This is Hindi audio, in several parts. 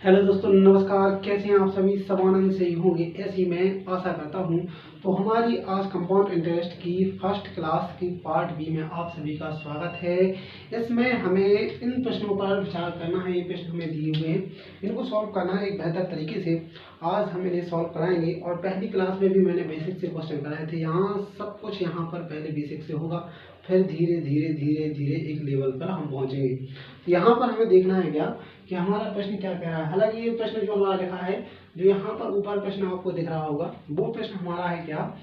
हेलो दोस्तों, नमस्कार। कैसे हैं आप सभी? सब आनंद से ही होंगे, ऐसी मैं आशा करता हूं। तो हमारी आज कंपाउंड इंटरेस्ट की फर्स्ट क्लास की पार्ट बी में आप सभी का स्वागत है। इसमें हमें इन प्रश्नों पर विचार करना है। ये प्रश्न हमें दिए हुए हैं, इनको सॉल्व करना है एक बेहतर तरीके से। आज हम इन्हें सॉल्व कराएंगे और पहली क्लास में भी मैंने बेसिक से क्वेश्चन कराए थे। यहाँ सब कुछ यहाँ पर पहले बेसिक से होगा, फिर धीरे धीरे धीरे धीरे एक लेवल पर हम पहुँचेंगे। तो यहाँ पर हमें देखना है क्या कि हमारा प्रश्न क्या कह रहा है। हालांकि ये प्रश्न जो हमारा लिखा है, जो यहाँ पर ऊपर प्रश्न आपको दिख रहा होगा, वो प्रश्न हमारा है क्या,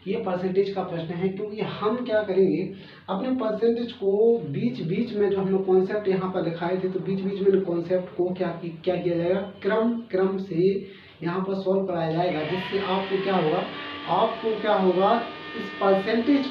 ये परसेंटेज का प्रश्न है। क्योंकि हम क्या करेंगे, अपने परसेंटेज को बीच बीच में जो हमने कॉन्सेप्ट यहाँ पर लिखाए थे, तो बीच बीच में कॉन्सेप्ट को क्या किया जाएगा, क्रम क्रम से यहाँ पर सॉल्व कराया जाएगा। जिससे आपको क्या होगा, इस परसेंटेज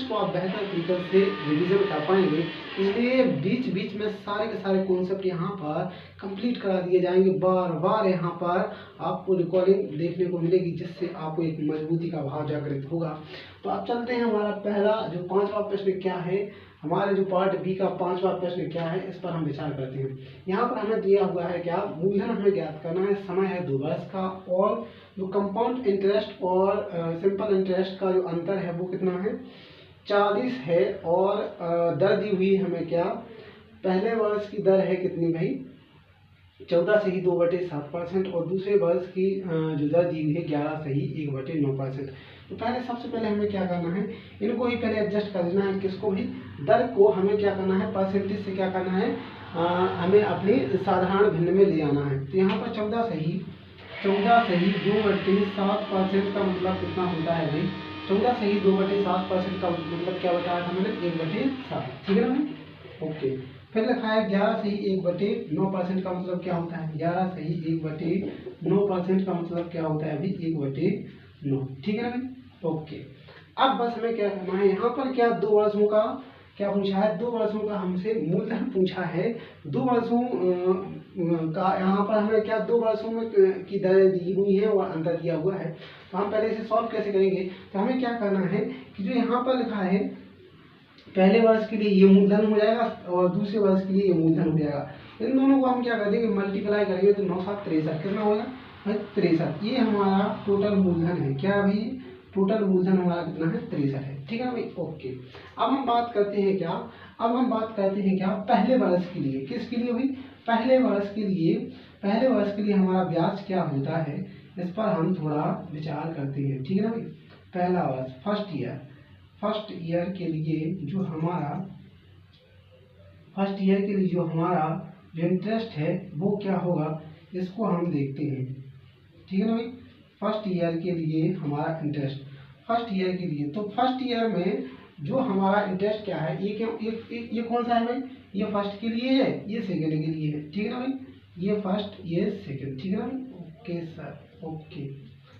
को आप बेहतर तरीके से रिवीजन कर पाएंगे। इसलिए बीच बीच में सारे के सारे कॉन्सेप्ट यहाँ पर कंप्लीट करा दिए जाएंगे। बार बार यहाँ पर आपको रिकॉर्डिंग देखने को मिलेगी, जिससे आपको एक मजबूती का भाव जागृत होगा। तो अब चलते हैं, हमारा पहला जो पांचवा प्रश्न क्या है, हमारे जो पार्ट बी का पांचवा प्रश्न क्या है, इस पर हम विचार करते हैं। यहाँ पर हमें दिया हुआ है क्या, मूलधन हमें ज्ञात करना है। समय है 2 वर्ष का, और जो कंपाउंड इंटरेस्ट और सिंपल इंटरेस्ट का जो अंतर है वो कितना है, 40 है। और दर दी हुई हमें क्या, पहले वर्ष की दर है कितनी भाई, 14 से ही 2/7%, और दूसरे वर्ष की जो दर दी हुई है 11 से ही 1/9%। तो सबसे पहले हमें क्या करना है, इनको ही पहले एडजस्ट कर देना है। किसको भी, दर को हमें क्या करना है, परसेंटेज से क्या करना है, हमें अपनी साधारण भिन्न में ले आना है। तो यहाँ पर 14 से ही 2/7% का मतलब कितना होता है भाई, 14 से ही 2/7% का मतलब क्या बताया था मैंने, 1/7। ठीक है ना भाई, ओके। फिर लिखा है 11 से ही 1/9% का मतलब क्या होता है, 11 से ही 1/9% का मतलब क्या होता है अभी, 1/9। ठीक है ना भाई, ओके। अब बस हमें क्या करना है, यहाँ पर क्या 2 वर्षों का क्या पूछा है, 2 वर्षों का हमसे मूलधन पूछा है। 2 वर्षों का यहाँ पर हमें क्या, 2 वर्षों में की दर दी हुई है और अंतर दिया हुआ है। तो हम पहले इसे सॉल्व कैसे करेंगे, तो हमें क्या करना है कि जो यहाँ पर लिखा है, पहले वर्ष के लिए ये मूलधन हो जाएगा और दूसरे वर्ष के लिए ये मूलधन हो जाएगा। इन दोनों को हम क्या कर देंगे, मल्टीप्लाई करेंगे तो 9 7 63 कितना होगा भाई, 63। ये हमारा टोटल मूलधन है। क्या अभी टोटल मूलधन हमारा कितना है, 63 है। ठीक है भाई, ओके। अब हम बात करते हैं क्या, पहले वर्ष के लिए। किसके लिए भाई, पहले वर्ष के लिए हमारा ब्याज क्या होता है, इस पर हम थोड़ा विचार करते हैं। ठीक है ना भाई, पहला वर्ष, फर्स्ट ईयर के लिए जो हमारा जो इंटरेस्ट है वो क्या होगा, इसको हम देखते हैं। ठीक है ना भाई, फर्स्ट ईयर के लिए हमारा इंटरेस्ट, फर्स्ट ईयर के लिए, तो फर्स्ट ईयर में जो हमारा इंटरेस्ट क्या है, ये कौन सा है भाई, ये फर्स्ट के लिए है, ये सेकंड के लिए है। ठीक है ना भाई, ये फर्स्ट ये सेकंड। ठीक है ना भाई, ओके सर, ओके।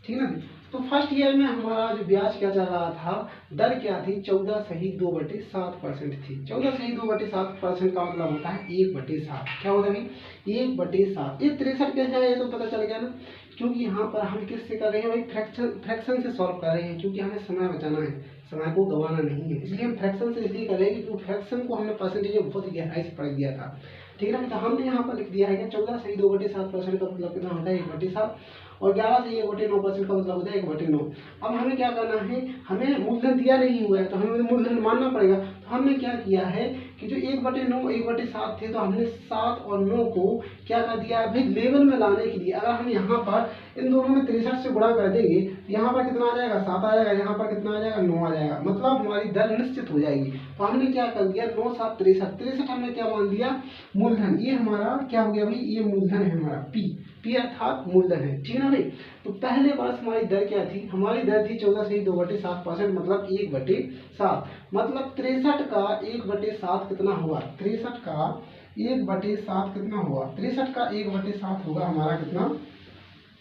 ठीक है ना भाई, तो फर्स्ट ईयर में हमारा जो ब्याज क्या चल रहा था, दर क्या थी, 14 सही 2/7% थी। 14 सही 2/7% का मतलब होता है 1/7। क्या होता है भाई, 1/7। ये 63 कैसे है, ये तो पता चल गया ना, क्योंकि यहाँ पर हम किससे कर रहे हैं भाई, फ्रैक्शन से सॉल्व कर रहे हैं। क्योंकि हमें समय बचाना है, समय को गंवाना नहीं है, इसलिए हम फ्रैक्शन से इसलिए कर रहे हैं क्योंकि फ्रैक्शन को हमने परसेंटेज में बहुत गहराई से पढ़ दिया था। ठीक है ना, तो हमने यहाँ पर लिख दिया है कि 14 सही 2/7% का मतलब कितना होता है, 1/7, और 11 से 1/9% का मतलब होता है 1/9। अब हमें क्या करना है, हमें मूलधन दिया नहीं हुआ है तो हमें मूलधन मानना पड़ेगा। तो हमने क्या किया है कि जो 1/9 1/7 थे, तो हमने 7 और 9 को क्या कर दिया है भाई, लेवल में लाने के लिए। अगर हम यहाँ पर इन दोनों में 63 से गुणा कर देंगे, यहाँ पर कितना आ जाएगा, 7 आ जाएगा, यहाँ पर कितना आ जाएगा, 9 आ जाएगा। मतलब हमारी दर निश्चित हो जाएगी। तो हमने क्या कर दिया, 9 7 63 हमने क्या मान लिया, मूलधन। ये हमारा क्या हो गया भाई, ये मूलधन है हमारा, पी अर्थात मूलधन है। ठीक है ना भाई, तो पहले वर्ष हमारी दर क्या थी, हमारी दर थी 14 से 2/7%, मतलब 1/7। मतलब 63 का 1/7 कितना हुआ, 63 का 1/7 कितना हुआ, 63 का 1/7 होगा हमारा कितना,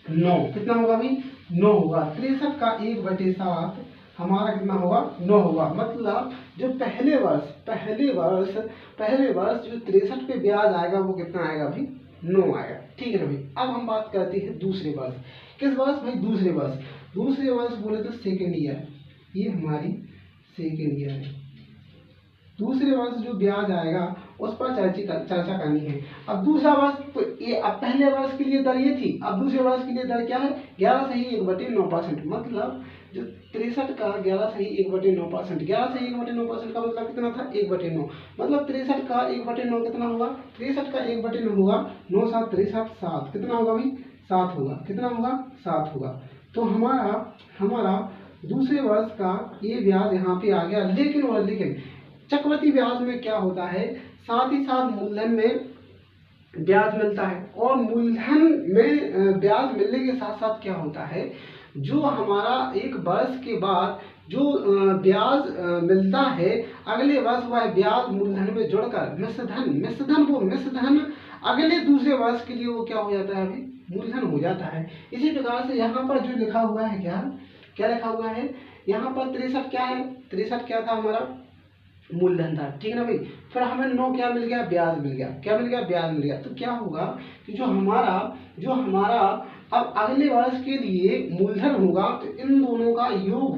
9। कितना होगा भाई, 9 होगा। 63 का 1/7 हमारा कितना होगा, 9 होगा। मतलब जो पहले वर्ष जो 63 पे ब्याज आएगा वो कितना आएगा भाई, 9 आएगा। ठीक है ना भाई, अब हम बात करते हैं दूसरे वर्ष। किस वर्ष भाई, दूसरे वर्ष बोले तो सेकेंड ईयर। ये हमारी सेकेंड ईयर है। दूसरे वर्ष जो ब्याज आएगा उस पर चर्चा करनी है। अब दूसरा वर्ष तो ये, अब पहले वर्ष के लिए दर ये थी, अब दूसरे वर्ष के लिए दर क्या है, 11/1/9%। मतलब जो 63 का 11/1/9%, 11/1/9% का मतलब कितना था, 1/9। मतलब 63 का 1/9 कितना होगा, 63 का 1/9 होगा 9 7 63 7, कितना होगा भाई, 7 होगा, कितना होगा, 7 होगा। तो हमारा दूसरे वर्ष का ये ब्याज यहाँ पे आ गया। लेकिन चक्रवृद्धि ब्याज में क्या होता है, साथ ही साथ मूलधन में ब्याज मिलता है, और मूलधन में ब्याज मिलने के साथ साथ क्या होता है, जो हमारा एक वर्ष के बाद जो ब्याज मिलता है अगले वर्ष वह ब्याज मूलधन में जुड़कर मिश्रधन अगले दूसरे वर्ष के लिए वो क्या हो जाता है, अभी मूलधन हो जाता है। इसी प्रकार से यहाँ पर जो लिखा हुआ है, क्या लिखा हुआ है यहाँ पर, 63 क्या है, 63 क्या था हमारा, मूलधन था, ठीक है ना भाई। फिर हमें 9 क्या मिल गया, ब्याज मिल गया, क्या मिल गया, ब्याज मिल गया। तो क्या होगा कि जो हमारा अब अगले वर्ष के लिए मूलधन होगा, तो इन दोनों का योग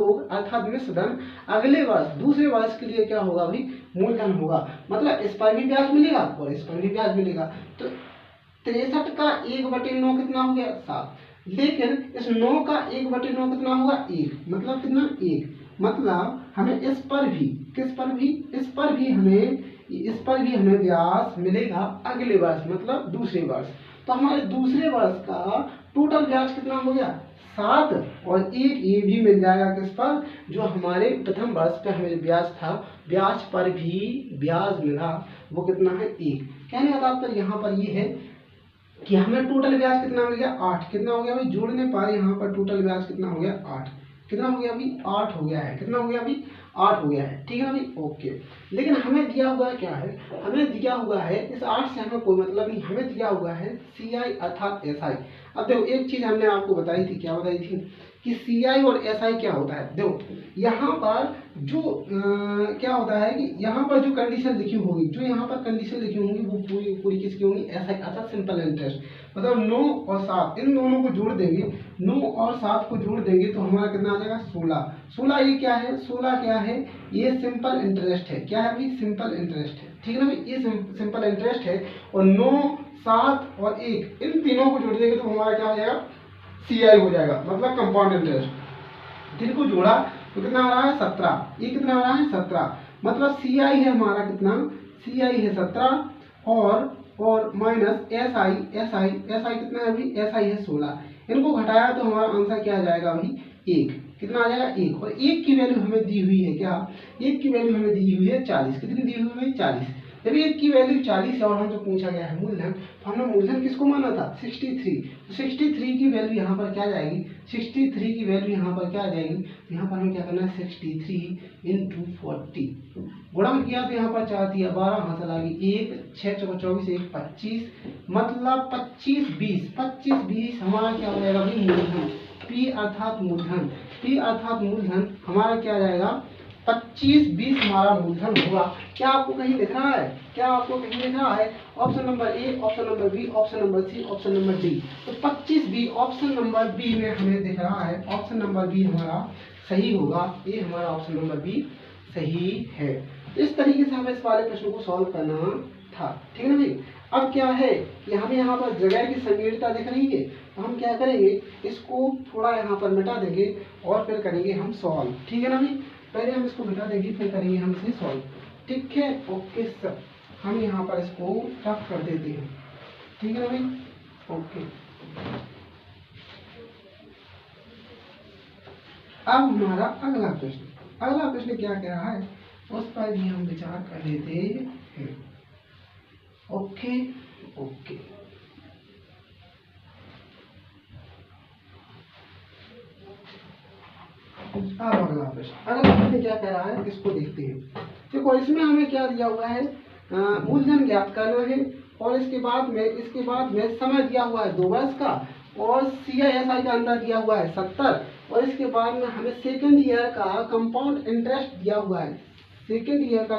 होगा, अर्थात मिश्रधन अगले वर्ष दूसरे वर्ष के लिए क्या होगा भाई, मूलधन होगा। मतलब इस पर भी ब्याज मिलेगा और इस पर भी ब्याज मिलेगा। तो 63 का 1/9 कितना हो गया, 7। लेकिन इस 9 का 1/9 कितना होगा, 1। मतलब कितना, 1। मतलब हमें इस पर भी हमें ब्याज मिलेगा अगले वर्ष, मतलब दूसरे वर्ष। तो हमारे दूसरे वर्ष का टोटल ब्याज कितना हो गया, 7, और 1 ये भी मिल जाएगा किस पर, जो हमारे प्रथम वर्ष पे हमें ब्याज था, ब्याज पर भी ब्याज मिला, वो कितना है, 1। कहने का तात्पर्य यहाँ पर ये है कि हमें टोटल ब्याज कितना मिल गया, 8। कितना हो गया भाई, जोड़ने पर यहाँ पर टोटल ब्याज कितना हो गया, 8। कितना हो गया अभी, 8 हो गया है, कितना हो गया अभी, 8 हो गया है, ठीक है ना भाई, ओके। लेकिन हमें दिया हुआ क्या है, हमें दिया हुआ है, इस 8 से हमें कोई मतलब नहीं, हमें दिया हुआ है CI अर्थात SI। अब देखो एक चीज हमने आपको बताई थी, क्या बताई थी कि CI और SI क्या होता है। देखो यहाँ पर जो क्या होता है कि यहाँ पर जो कंडीशन लिखी होगी, वो पूरी किसकी होंगी, SI अर्थात सिंपल इंटरेस्ट। मतलब 9 और 7 इन दोनों को जोड़ देंगे, 9 और 7 को जोड़ देंगे तो हमारा कितना आ जाएगा, 16। ये क्या है, 16 क्या है, ये सिंपल इंटरेस्ट है। क्या है भाई, सिंपल इंटरेस्ट है, ठीक है ना भाई, ये सिंपल इंटरेस्ट है। और 9 7 और 1 इन तीनों को जोड़ देंगे तो हमारा क्या हो जाएगा, CI हो जाएगा, मतलब कंपाउंड इंटरेस्ट। तीन को जोड़ा तो कितना आ रहा है, 17। ये कितना आ रहा है, 17। मतलब CI है हमारा कितना, CI है 17 और माइनस SI कितना है अभी, SI है 16। इनको घटाया तो हमारा आंसर क्या आ जाएगा अभी, 1। कितना आ जाएगा, 1। और 1 की वैल्यू हमें दी हुई है, क्या, 1 की वैल्यू हमें दी हुई है 40। कितनी दी हुई है, 40। जब 1 की वैल्यू 40 है और हमसे पूछा गया है मूलधन, तो हमने मूलधन किसको माना था, 63। तो 63 की वैल्यू यहाँ पर क्या जाएगी, 63 की वैल्यू यहाँ पर क्या आ जाएगी, यहाँ पर हमें क्या करना है, 63 × 40 गुणा किया तो यहाँ पर 4 दिया 12, हासिल आ गई 1, 6 × 24 1 25। मतलब 25 20 हमारा क्या हो जाएगा भाई, मूलधन। P अर्थात मूलधन हमारा क्या आ जाएगा, 25 20 हमारा मूलधन होगा। क्या आपको कहीं लिख रहा है, option number A, option number B, option number C, option number D। तो 25 B ऑप्शन नंबर B में हमें दिख रहा है, ऑप्शन नंबर B हमारा सही होगा। ये हमारा ऑप्शन नंबर B सही है। इस तरीके से हमें इस वाले प्रश्न को सॉल्व करना था, ठीक है ना भाई। अब क्या है कि हमें यहाँ पर जगह की संकीर्णता दिख रही है, तो हम क्या करेंगे, इसको थोड़ा यहाँ पर मिटा देंगे और फिर करेंगे हम सॉल्व, ठीक है ना भाई। पहले हम इसको मिटा देंगे फिर करेंगे हम इसे सॉल्व, ठीक है, ओके सर। हम यहाँ पर इसको रफ कर देते हैं, ठीक है ना भाई, ओके। अब हमारा अगला प्रश्न क्या कह रहा है, उस पर भी हम विचार कर लेते हैं, ओके। अगला प्रश्न क्या कह रहा है, इसको देखते हैं। देखो इसमें हमें क्या दिया हुआ है, मूलधन ज्ञात करना है, और इसके बाद में समय दिया हुआ है 2 वर्ष का, और CI/SI का अंदर दिया हुआ है 70, और इसके बाद में हमें सेकेंड ईयर का कंपाउंड इंटरेस्ट दिया हुआ है। सेकेंड ईयर का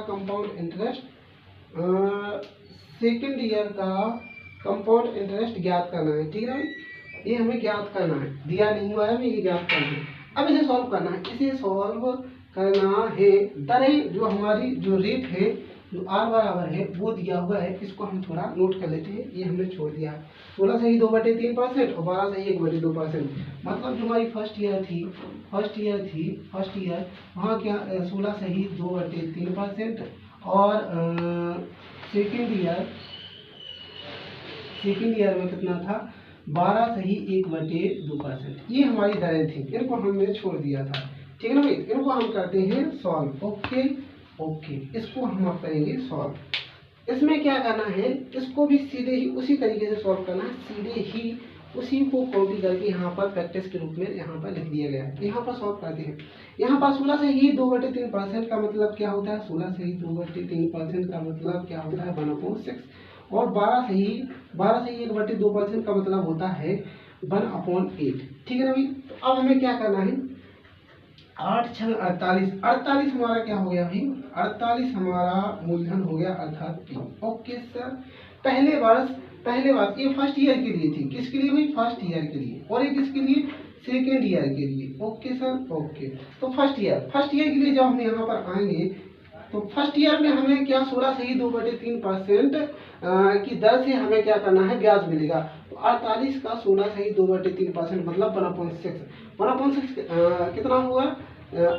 कंपाउंड इंटरेस्ट ज्ञात करना है, ठीक है। ये हमें ज्ञात करना है, दिया नहीं हुआ है, हमें ये ज्ञात करना है। अब इसे सॉल्व करना है। इसे सॉल्व करना है। दरें जो हमारी जो रेट है जो आर बराबर है वो दिया हुआ है, इसको हम थोड़ा नोट कर लेते हैं। ये हमने छोड़ दिया 16 से ही 2/3% और 12 से ही 1/2%। मतलब जो हमारी फर्स्ट ईयर थी वहाँ क्या 16 से ही 2/3% और सेकेंड ईयर में कितना था 12 से ही 1/2%। ये हमारी दरें थी, इनको हमने छोड़ दिया था। ठीक है ना भाई, इनको हम करते हैं सॉल्व। ओके इसको हम आप करेंगे सॉल्व। इसमें क्या करना है, इसको भी सीधे ही उसी तरीके से सॉल्व करना है, सीधे ही उसी को कॉपी करके यहाँ पर प्रैक्टिस के रूप में यहाँ पर लिख दिया गया है। यहाँ पर सॉल्व करते हैं। यहाँ पर 16 से ही 2/3% का मतलब क्या होता है, 16 से ही 2/3% का मतलब क्या होता है 1/6 और 12 से ही 1/2% का मतलब होता है 1/8। ठीक है ना भाई, तो अब हमें क्या करना है 8 6 48 हमारा क्या हो गया भाई 48 हमारा मूलधन हो गया अर्थात P। ओके सर, पहले वर्ष ये फर्स्ट ईयर के लिए थी, किसके लिए भाई फर्स्ट ईयर के लिए, और एक किसके लिए सेकेंड ईयर के लिए। ओके सर ओके, तो फर्स्ट ईयर के लिए जब हम यहाँ पर आएंगे तो फर्स्ट ईयर में हमें क्या 16 से ही 2/3% की दर से हमें क्या करना है ब्याज मिलेगा। तो 48 का 16 से ही 2/3% मतलब 1/6 कितना हुआ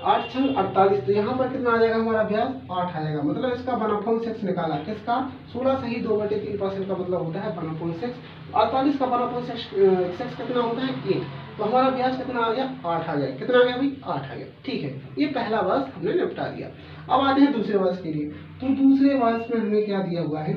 8 6 48। तो यहाँ पर कितना आ जाएगा हमारा ब्याज 8 आएगा। मतलब इसका 1/6 निकाला, किसका 16 से ही 2/3% का मतलब होता है 1/6। 48 का 1/6 कितना होता है 1। तो हमारा ब्याज कितना आ गया 8 आ गया। कितना आ गया भाई 8 आ गया। ठीक है, ये पहला वर्ष हमने निपटा दिया। अब आते हैं दूसरे वर्ष के लिए। तो दूसरे वर्ष में हमें क्या दिया हुआ है,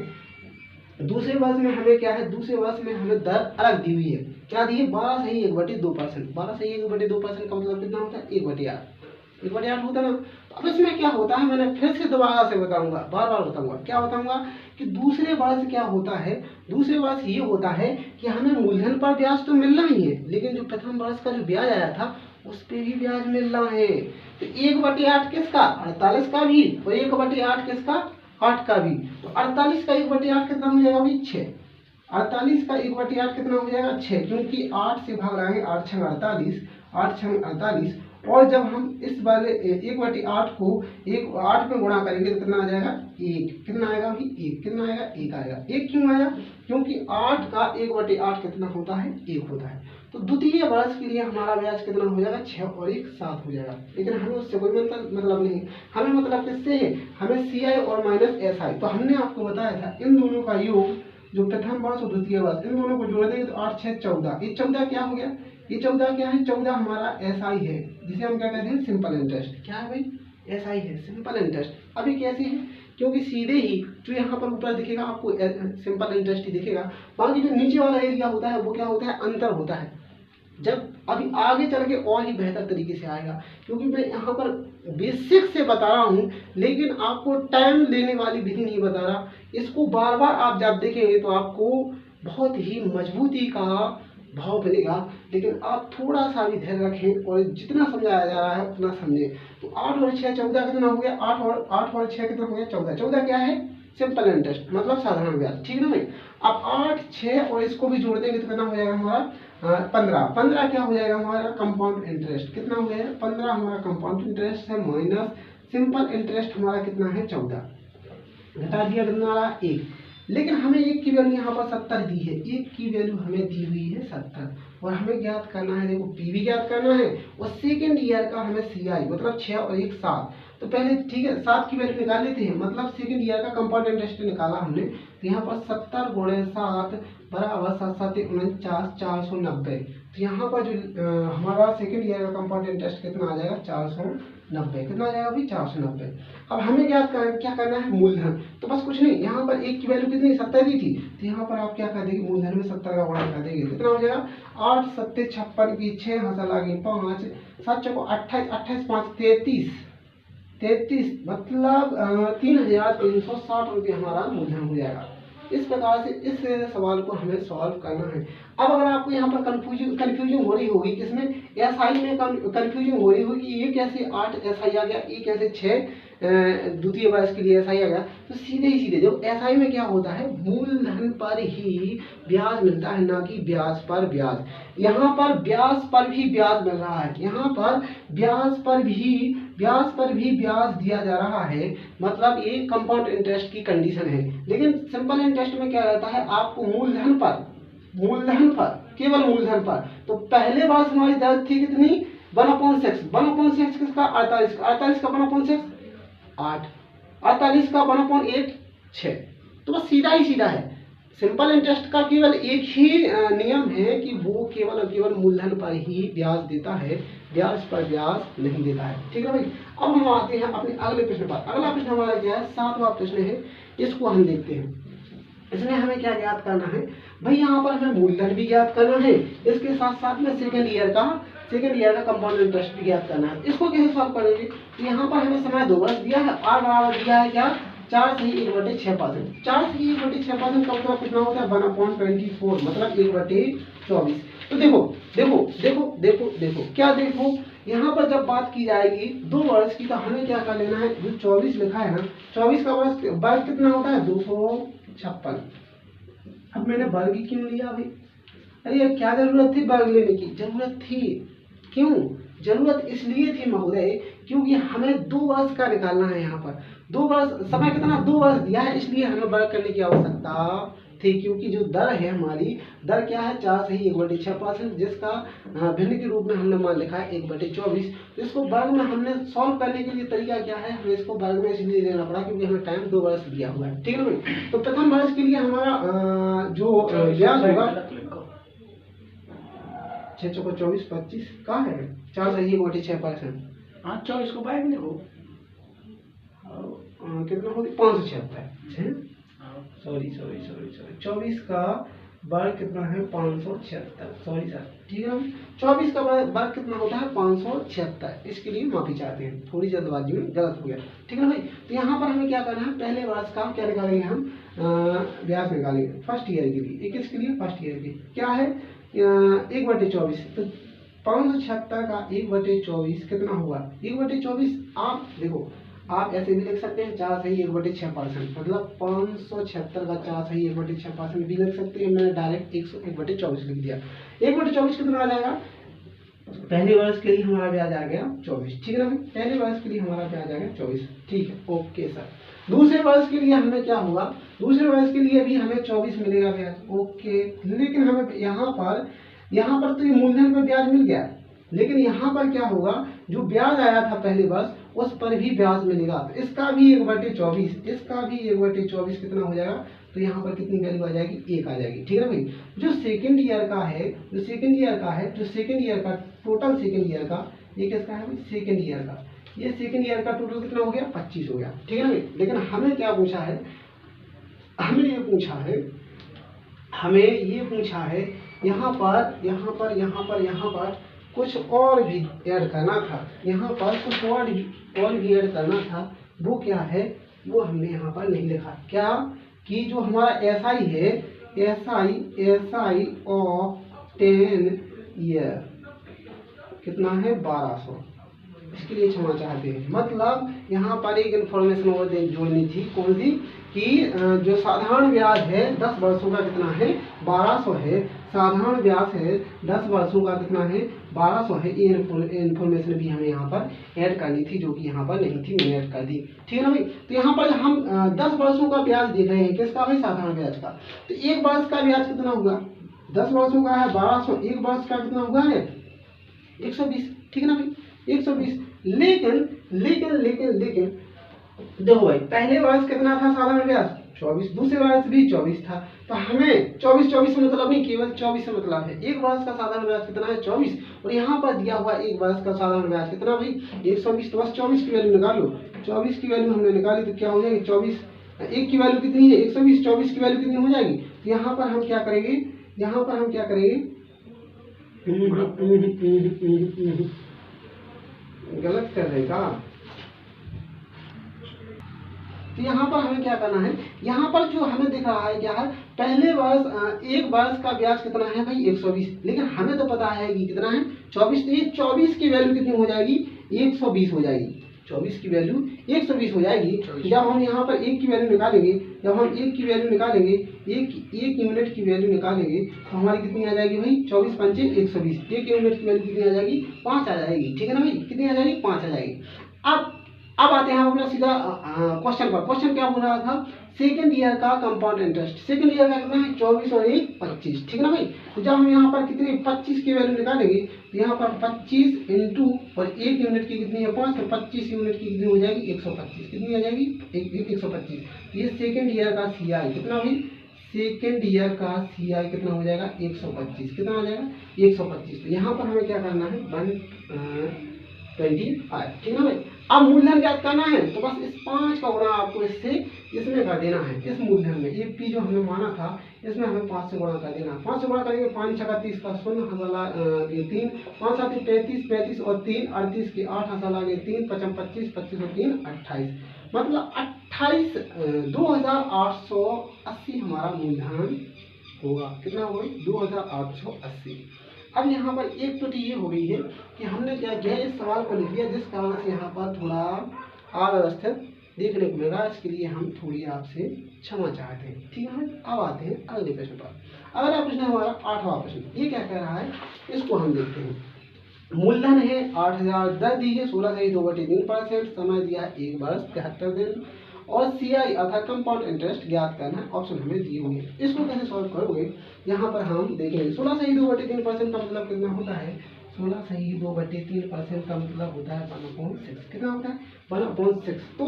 दूसरे वर्ष में हमें क्या है, दूसरे वर्ष में हमें दर अलग दी हुई है। क्या दी है 12 से ही 1/2%। 12 से ही 1/2% का मतलब कितना होता है 1/8 होता है ना। अब इसमें क्या होता है, मैंने फिर से दोबारा से बताऊंगा, बार बार बताऊंगा। क्या बताऊंगा कि दूसरे वर्ष क्या होता है, दूसरे वर्ष ये होता है कि हमें मूलधन पर ब्याज तो मिलना ही है, लेकिन जो प्रथम वर्ष का जो ब्याज आया था उस पे भी ब्याज मिल रहा है। तो 1/8 किसका 48 का भी, और 1/8 किसका 8 का भी। तो 48 का 1/8 कितना हो जाएगा भाई 6। 48 का 1/8 कितना हो जाएगा 6, क्योंकि 8 से भाग रहे हैं 8 6 48, 8 6 48। और जब हम इस वाले 1/8 को 8 में गुणा करेंगे तो कितना आ जाएगा 1। कितना आएगा भाई 1। कितना आएगा 1 आएगा। 1 क्यों आया, क्योंकि 8 का 1/8 कितना होता है 1 होता है। तो द्वितीय वर्ष के लिए हमारा ब्याज कितना हो जाएगा 6 और 1 7 हो जाएगा। लेकिन हमें उससे कोई मतलब नहीं, हमें मतलब किससे है, हमें CI और -SI। तो हमने आपको बताया था इन दोनों का योग, जो प्रथम वर्ष और द्वितीय वर्ष, इन दोनों को जोड़ देंगे तो 8 6 14। ये 14 क्या हो गया, ये 14 क्या है, 14 हमारा SI है, जिसे हम क्या कहते हैं सिंपल इंटरेस्ट। क्या है भाई SI है, सिंपल इंटरेस्ट। अभी कैसे है, क्योंकि सीधे ही जो यहाँ पर ऊपर दिखेगा आपको सिंपल इंटरेस्ट ही दिखेगा, बाकी जो नीचे वाला एरिया होता है वो क्या होता है अंतर होता है। जब अभी आगे चल के और ही बेहतर तरीके से आएगा, क्योंकि मैं यहाँ पर बेसिक से बता रहा हूँ, लेकिन आपको टाइम लेने वाली विधि नहीं बता रहा। इसको बार बार आप जब देखेंगे तो आपको बहुत ही मजबूती का भाव मिलेगा। लेकिन आप थोड़ा सा भी धैर्य रखें और जितना समझाया जा रहा है उतना समझें। तो 8 और 6 14 कितना हो गया, 8 और 6 कितना हो गया 14। 14 क्या है सिंपल इंटरेस्ट, मतलब साधारण ब्याज। ठीक है ना भाई। अब 8 6 और इसको भी जोड़ देंगे तो कितना हो जाएगा हमारा 15। 15 क्या हो जाएगा हमारा कंपाउंड इंटरेस्ट। कितना हो गया 15 हमारा कंपाउंड इंटरेस्ट है, माइनस सिंपल इंटरेस्ट हमारा कितना है 14। घटा दिया कितना आ रहा 1। लेकिन हमें 1 की वैल्यू यहाँ पर 70 दी है, 1 की वैल्यू हमें दी हुई है 70, और हमें ज्ञात करना है, देखो पी भी ज्ञात करना है, और सेकेंड ईयर का हमें CI मतलब 6 और 1 7। तो पहले ठीक है 7 की वैल्यू निकाल लेते हैं, मतलब सेकेंड ईयर का कंपाउंड इंटरेस्ट निकाला हमने। तो यहाँ पर 70 × 7 बराबर 7 7 49 490। तो यहाँ पर जो हमारा सेकेंड ईयर का कंपाउंड इंटरेस्ट कितना आ जाएगा 490। कितना आ जाएगा भाई 490। अब हमें क्या करना है मूलधन। तो बस कुछ नहीं, यहाँ पर 1 की वैल्यू कितनी 70 दी थी, तो यहाँ पर आप क्या कर देंगे मूलधन में 70 का गुणा कर देंगे। कितना हो जाएगा 8 7 56 की 6 हासिल आ गई 5 7 चौको 28 28 5 33 मतलब 3360 रुपये हमारा मूलधन हो जाएगा। इस प्रकार से इस सवाल को हमें सॉल्व करना है। अब अगर आपको यहाँ पर कंफ्यूजन हो रही होगी, इसमें SI में कंफ्यूजन हो रही होगी, ये कैसे 8 SI आ गया, ये कैसे 6 द्वितीय वर्ष के लिए SI आ गया। तो सीधे जब SI में क्या होता है मूलधन पर ही ब्याज मिलता है, ना कि ब्याज पर ब्याज। यहाँ पर ब्याज पर भी ब्याज मिल रहा है, यहाँ पर ब्याज पर भी ब्याज पर भी ब्याज दिया जा रहा है, मतलब ये कंपाउंड इंटरेस्ट की कंडीशन है। लेकिन सिंपल इंटरेस्ट में क्या रहता है, आपको मूलधन पर केवल मूलधन पर। तो पहले वर्ष हमारी दर थी कितनी, 1/6। 1/6 किसका, 48 का। 48 का 1/6 8, 48 का 1/8 6। तो बस सीधा ही सीधा है। सिंपल इंटरेस्ट का केवल एक ही नियम है कि वो केवल और केवल मूलधन पर ही ब्याज देता है, ब्याज पर ब्याज नहीं देता है। ठीक है भाई। अब हम आते हैं अपने अगले प्रश्न पर। अगला प्रश्न हमारा क्या है, 7वां प्रश्न है, इसको हम देखते हैं। इसमें हमें क्या ज्ञात करना है भाई, यहाँ पर हमें मूलधन भी ज्ञात करना है, इसके साथ साथ में सेकेंड ईयर का कंपाउंड इंटरेस्ट भी ज्ञात करना है। इसको कैसे सॉल्व करेंगे, तो यहाँ पर हमें समय 2 वर्ष दिया है, r बराबर दिया है क्या, 4/1/6%। 4/1/6% का मतलब कितना होता है, 1/24, मतलब 1/24। तो देखो क्या देखो, यहाँ पर जब बात की जाएगी 2 वर्ष की, तो हमें क्या कर लेना है, जो 24 लिखा है ना, 24 का वर्ग कितना होता है, 256। अब मैंने वर्ग क्यों लिया भाई, अरे यार क्या जरूरत थी वर्ग लेने की, जरूरत थी, क्यों जरूरत इसलिए थी महोदय, क्योंकि हमें 2 वर्ष का निकालना है। यहाँ पर 2 वर्ष, समय कितना, 2 वर्ष दिया है, इसलिए हमें वर्ग करने की आवश्यकता थी। क्योंकि जो दर है हमारी, दर क्या है, 4/1/6%, जिसका भिन्न के रूप में हमने मान लिखा है 1/24। तो इसको वर्ग में हमने सॉल्व करने के लिए तरीका क्या है, हमें इसको वर्ग में इसलिए लेना पड़ा क्योंकि हमें टाइम 2 वर्ष दिया हुआ है। ठीक है भाई। तो प्रथम वर्ष के लिए हमारा जो ब्याज होगा 6 चौको 24, 25 कहाँ है, 4/1/6%। हाँ 24 को बाय में लिखो, कितना होगी, 576। सॉरी 24 का वर्ग कितना है, 576। सॉरी सर, ठीक है। 24 का वर्ग कितना होता है, 576। इसके लिए माफी चाहते हैं, थोड़ी जल्दबाजी में गलत हो गया। ठीक है ना भाई। तो यहाँ पर हमें क्या करना है, पहले वर्ष का क्या निकालेंगे हम, ब्याज निकालेंगे फर्स्ट ईयर के लिए। किसके लिए, फर्स्ट ईयर के, क्या है 1/24। तो 576 का 1/24 कितना हुआ, 1/24। आप देखो, आप ऐसे भी लिख सकते हैं 4/1/6%, मतलब 576 का 4/1/6% भी लिख सकते हैं। मैंने डायरेक्ट 1/24 लिख दिया। 1/24 कितना आ जाएगा, पहले वर्ष के लिए हमारा ब्याज आ गया 24। ठीक है ना, पहले वर्ष के लिए हमारा ब्याज आ गया 24। ठीक है, ओके सर। दूसरे वर्ष के लिए हमें क्या होगा, दूसरे वर्ष के लिए भी हमें 24 मिलेगा ब्याज, ओके। लेकिन हमें यहाँ पर तो ये मूलधन पर ब्याज मिल गया, लेकिन यहाँ पर क्या होगा, जो ब्याज आया था पहले वर्ष उस पर भी ब्याज मिलेगा। तो इसका भी 1/24 कितना हो जाएगा, तो यहाँ पर कितनी वैल्यू आ जाएगी, 1 आ जाएगी। ठीक है ना भाई। जो सेकंड ईयर का है, जो सेकंड ईयर का टोटल, सेकंड ईयर का ये किसका है भाई, सेकंड ईयर का, ये सेकंड ईयर का टोटल कितना हो गया, 25 हो गया। ठीक है ना भाई। लेकिन हमें क्या पूछा है, हमें ये पूछा है यहाँ पर कुछ और भी ऐड करना था, यहाँ पर कुछ और भी ऐड करना था। वो क्या है, वो हमने यहाँ पर नहीं लिखा। क्या कि जो हमारा एसआई है, एसआई ऑफ 10 ईयर कितना है, 1200। इसके लिए क्षमा चाहते हैं, मतलब यहाँ पर एक इन्फॉर्मेशन और जोड़नी थी, कौन सी, कि जो साधारण ब्याज है 10 वर्षों का कितना है, 1200 है। साधारण ब्याज है 10 वर्षों का कितना है, 1200 है। ये इन्फॉर्मेशन भी हमें यहाँ पर ऐड करनी थी, जो कि यहाँ पर नहीं थी, मैंने ऐड कर दी। ठीक है ना भाई। तो यहाँ पर हम 10 वर्षों का ब्याज देख रहे हैं, किसका भाई, साधारण ब्याज का। तो एक वर्ष का ब्याज कितना होगा, 10 वर्षों का है 1200, एक वर्ष का कितना हुआ है, 120। ठीक है ना भाई, 120। लेकिन देखो भाई, पहले वर्ष कितना था साधारण ब्याज, 24, दूसरे वर्ष भी 24 था। तो हमें 24 से मतलब नहीं, केवल 24 से मतलब है। एक वर्ष का साधारण ब्याज कितना है, 24, और यहाँ पर दिया हुआ एक वर्ष का साधारण ब्याज कितना भाई, 120। तो बस 24 की वैल्यू निकालो, 24 की वैल्यू हमने निकाली तो क्या हो जाएगी, 24, एक की वैल्यू कितनी है, 120, 24 की वैल्यू कितनी हो जाएगी। तो यहाँ पर हम क्या करेंगे, गलत कर देगा। तो यहाँ पर हमें क्या करना है, यहाँ पर जो हमें दिख रहा है क्या है, पहले वर्ष एक वर्ष का ब्याज कितना है भाई, 120। लेकिन हमें तो पता है कि कितना है, 24। तो ये 24 की वैल्यू कितनी हो जाएगी, 120 हो जाएगी। 24 की वैल्यू 120 हो जाएगी। जब हम यहाँ पर 1 की वैल्यू निकालेंगे, एक यूनिट की वैल्यू निकालेंगे, तो हमारी कितनी आ जाएगी भाई, 24 पंचे 120। 1 यूनिट की वैल्यू कितनी आ जाएगी, 5 आ जाएगी। ठीक है ना भाई, कितनी आ जाएगी, 5 आ जाएगी। अब आते हैं हम अपना सीधा क्वेश्चन पर। क्वेश्चन क्या बोल रहा था, सेकंड ईयर का कंपाउंड इंटरेस्ट। सेकंड ईयर का कितना है, 24 और 1 25, ठीक है ना भाई। तो जब हम यहाँ पर कितने 25 की वैल्यू निकालेंगे तो यहाँ पर 25 इंटू और 1 यूनिट की कितनी है 5, तो 25 यूनिट की कितनी हो जाएगी 125, कितनी आ जाएगी 125। ये सेकंड ईयर का CI कितना भाई, सेकेंड ईयर का CI कितना हो जाएगा 125, कितना आ जाएगा 125। तो यहाँ पर हमें क्या करना है 125, ठीक है भाई। अब मूलधन ज्ञात करना है तो बस इस 5 का गुणा आपको इससे इसमें कर देना है। इस मूलधन में ये P जो हमने माना था इसमें हमें 5 से गुणा कर देना है। 5 से गुणा करेंगे 5 छक्का 30 का 0 हजार ये 3, 5 सात 35, 35 और 3 38 के 8 हजार आगे 3 55 25 25 और 3 28, मतलब 28 2880 हमारा मूलधन होगा। कितना होगा 2880। अब यहाँ पर एक त्रुटि ये हो गई है कि हमने क्या किया, इस सवाल को लिख दिया जिस कारण से यहाँ पर थोड़ा अव्यवस्थित देखने को मिला। इसके लिए हम थोड़ी आपसे क्षमा चाहते हैं, ठीक है। अब आते हैं अगले प्रश्न पर। अगला प्रश्न हमारा 8वां प्रश्न। ये क्या कह रहा है इसको हम देखते हैं। मूलधन है 8000, दर दी है 16 से 2/3%, समय दिया है 1 वर्ष 73 दिन, और CI अर्थात कंपाउंड इंटरेस्ट ज्ञात करना है। ऑप्शन हमें दिए हुए हैं, इसको कैसे सॉल्व करोगे यहाँ पर हम देखेंगे। 16 से 2/3% का मतलब कितना होता है, 16 से 2/3% का मतलब होता है 1/6, कितना होता है 1/6। तो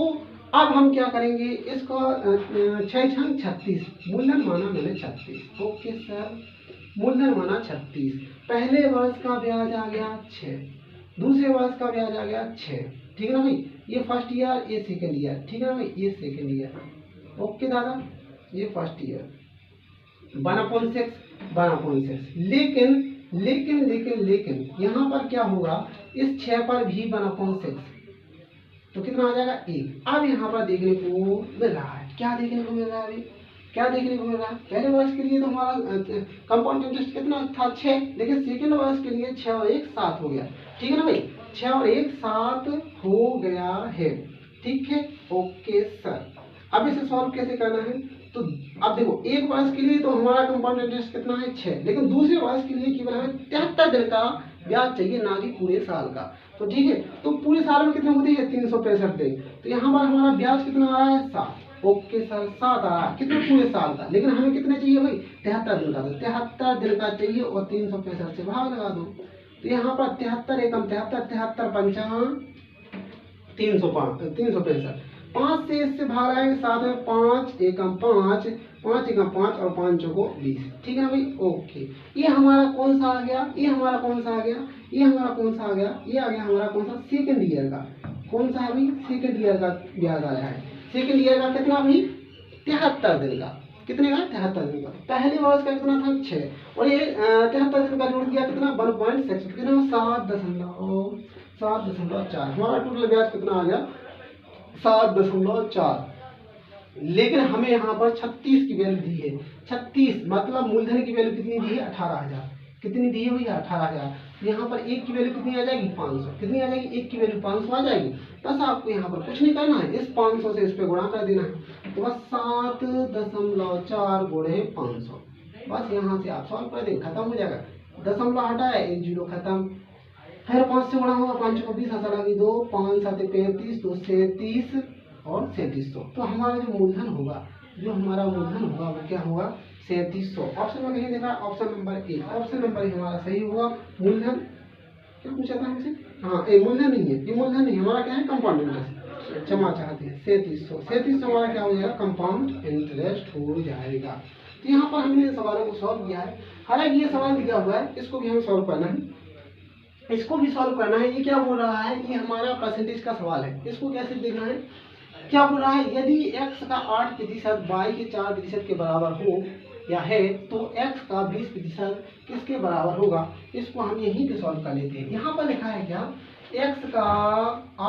अब हम क्या करेंगे इसका 6 छंग 36, मूलधन माना मैंने 36, ओके सर, मूलधन माना 36, पहले वर्ष का ब्याज आ गया 6, दूसरे वर्ष का ब्याज आ गया 6, ठीक है ना भाई। ये फर्स्ट ईयर, ये सेकंड ईयर, ठीक है ना भाई, ये सेकंड ईयर, ओके दादा, ये फर्स्ट ईयर 1/6। लेकिन लेकिन लेकिन लेकिन यहाँ पर क्या होगा, इस 6 पर भी 1/6, तो कितना आ जाएगा 1। अब यहाँ पर देखने को मिल रहा है, क्या देखने को मिल रहा है अभी, क्या देखने को मिल रहा है, पहले वर्ष के लिए तो हमारा कंपाउंड इंटरेस्ट कितना था 6, लेकिन सेकंड वर्ष के लिए 6 और 1 7 हो गया, ठीक है ना भाई, 6 और 1 7 हो गया है, ठीक है, ओके सर। अब इसे सॉल्व कैसे करना है, तो अब देखो एक वर्ष के लिए तो हमारा कंपाउंड इंटरेस्ट कितना है 6, लेकिन दूसरे वर्ष के लिए केवल हमें 73 दिन का ब्याज चाहिए, ना कि पूरे साल का। तो ठीक है, तो पूरे साल में कितने होते हैं 365 दिन, तो यहाँ पर हमारा ब्याज कितना आ रहा है 7, ओके सर 7 आ रहा है, कितने पूरे साल का, लेकिन हमें कितने चाहिए भाई 73 दिन का, तो 73 दिन का चाहिए और 365 से भाग लगा दो, तो यहाँ पर 73 एकम 73, 73 पंचांग 365, 5 से इससे भाग आएंगे 7 में 5 एकम 5, 5 एकम 5 और 5 चौको 20, ठीक है ना भाई, ओके। ये हमारा कौन सा आ गया, ये हमारा कौन सा आ गया, ये हमारा कौन सा आ गया, ये आ गया हमारा कौन सा सेकंड ईयर का, कौन सा है भाई सेकंड ईयर का ब्याज आया है। सेकंड ईयर का कितना भाई 73 दिन का, कितने का 73 दिन का। पहले वर्ष का कितना था 6 और ये 73 दिन का जोड़ दिया कितना 1.6, कितना 7.4, हमारा टोटल ब्याज कितना आ गया 7.4। लेकिन हमें यहाँ पर 36 की वैल्यू दी है, 36 मतलब मूलधन की वैल्यू कितनी दी है 18,000, कितनी दी है भैया 18,000। यहाँ पर 1 की वैल्यू कितनी आ जाएगी 500, कितनी आ जाएगी 1 की वैल्यू 500 आ जाएगी। बस आपको यहाँ पर कुछ नहीं करना है, इस 500 से इस पे गुणा कर देना है, तो बस 7.4 गुणे 500, बस यहाँ से आप सॉल्व कर देंगे, खत्म हो जाएगा। दशमलव हटाए 1 0 खत्म, फिर 5 से गुणा होगा 5 को 20 हजार लगी 2, 5 7 35, 2 37 और 3700। तो हमारा जो मूलधन होगा, जो हमारा मूलधन होगा वो क्या होगा 3700। ऑप्शन में कहीं देखा ऑप्शन नंबर 1, ऑप्शन नंबर हमारा सही होगा। मूलधन क्या पूछा था हमसे, हाँ ये मूलधन नहीं है, ये मूलधन नहीं, हमारा क्या है कंपाउंड इंटरेस्ट, क्षमा चाहते हैं 3700 हमारा क्या हो जाएगा कंपाउंड इंटरेस्ट हो जाएगा। तो यहाँ पर हमने सवालों को सॉल्व किया है। हालांकि ये सवाल दिया हुआ है, इसको भी हमें सॉल्व करना है, इसको भी सॉल्व करना है। ये क्या बोल रहा है, ये हमारा परसेंटेज का सवाल है, इसको कैसे देखना है, क्या बोल रहा है यदि x का 8% y के 4% के बराबर हो या है तो x का 20% किसके बराबर होगा। इसको हम यहीं पे सॉल्व कर लेते हैं। यहाँ पर लिखा है क्या x का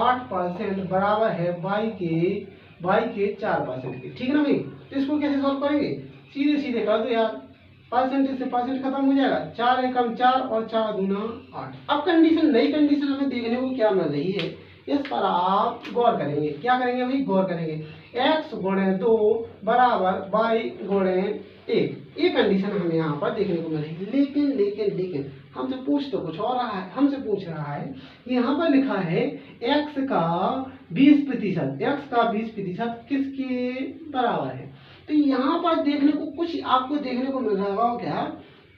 8% बराबर है y के 4% के, ठीक है ना भाई। तो इसको कैसे सॉल्व करेंगे, सीधे सीधे कर दो यार, परसेंटेज से परसेंट खत्म हो जाएगा, 4 एकम 4 और 4 दूना 8। अब कंडीशन, नई कंडीशन हमें देखने को क्या मिल रही है, इस पर आप गौर करेंगे, क्या करेंगे भाई गौर करेंगे। x गुणे 2 बराबर y गुणे 1। ये कंडीशन हमें यहाँ पर देखने को मिलेगी। लेकिन लेकिन लेकिन हमसे पूछ तो कुछ और रहा है। हमसे पूछ रहा है, यहाँ पर लिखा है x का 20%, x का 20% किसके बराबर है। तो यहाँ पर देखने को कुछ आपको देखने को मिल रहा होगा क्या,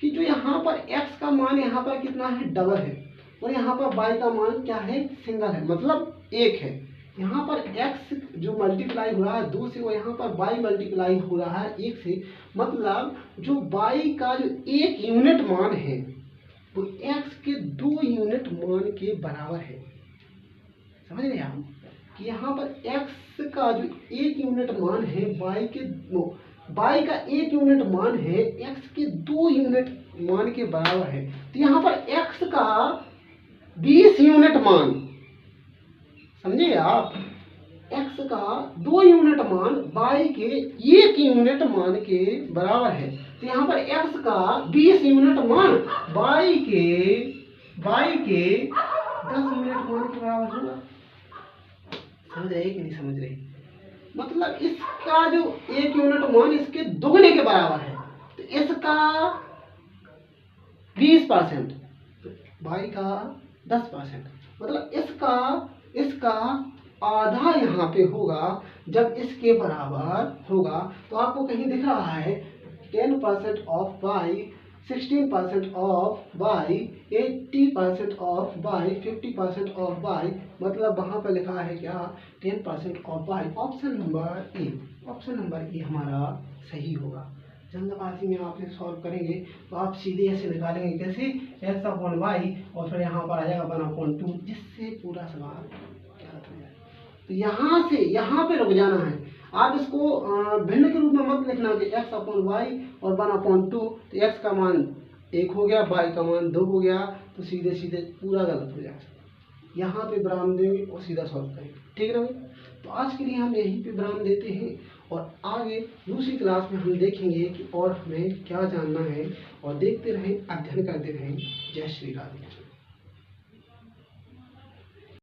कि जो यहाँ पर x का मान यहाँ पर कितना है, डबल है, और यहाँ पर y का मान क्या है, सिंगल है, मतलब 1 है। यहाँ पर x जो मल्टीप्लाई हो रहा है 2 से, वो यहाँ पर y मल्टीप्लाई हो रहा है 1 से, मतलब जो y का जो 1 यूनिट मान है वो x के 2 यूनिट मान के बराबर है। समझ रहे आप कि यहाँ पर x का जो 1 यूनिट मान है y का 1 यूनिट मान है x के 2 यूनिट मान के बराबर है। तो यहाँ पर x का 20 यूनिट मान, समझे आप, x का 2 यूनिट मान y के 1 यूनिट मान के बराबर है। तो यहाँ पर x का 20 यूनिट मान y के 10 यूनिट मान के बराबर होगा। समझ रहे कि नहीं समझ रहे, मतलब इसका जो 1 यूनिट मान इसके दुगने के बराबर है। तो इसका 20%, y का 10%, मतलब इसका आधा यहाँ पे होगा जब इसके बराबर होगा। तो आपको कहीं दिख रहा है 10% of y, 16% of y, 80% of y, 50% of y, मतलब वहां पर लिखा है क्या, 10% of y। Option number A हमारा सही होगा। जल्दबाजी में आप सॉल्व करेंगे तो आप सीधे ऐसे निकालेंगे, कैसे, x अपॉन वाई और फिर यहाँ पर आ जाएगा 1/2, जिससे पूरा सवाल ज्ञात हो जाए। तो यहाँ से यहाँ पे रुक जाना है। आप इसको भिन्न के रूप में मत लिखना कि x अपॉन वाई और 1/2, तो x का मान 1 हो गया, y का मान 2 हो गया, तो सीधे सीधे पूरा गलत हो जाएगा। यहाँ पे विराम देंगे और सीधा सॉल्व करेंगे, ठीक है ना भाई। तो आज के लिए हम यहीं पे विराम देते हैं और आगे दूसरी क्लास में हम देखेंगे कि और हमें क्या जानना है। और देखते रहें, अध्ययन करते रहें। जय श्री राधे।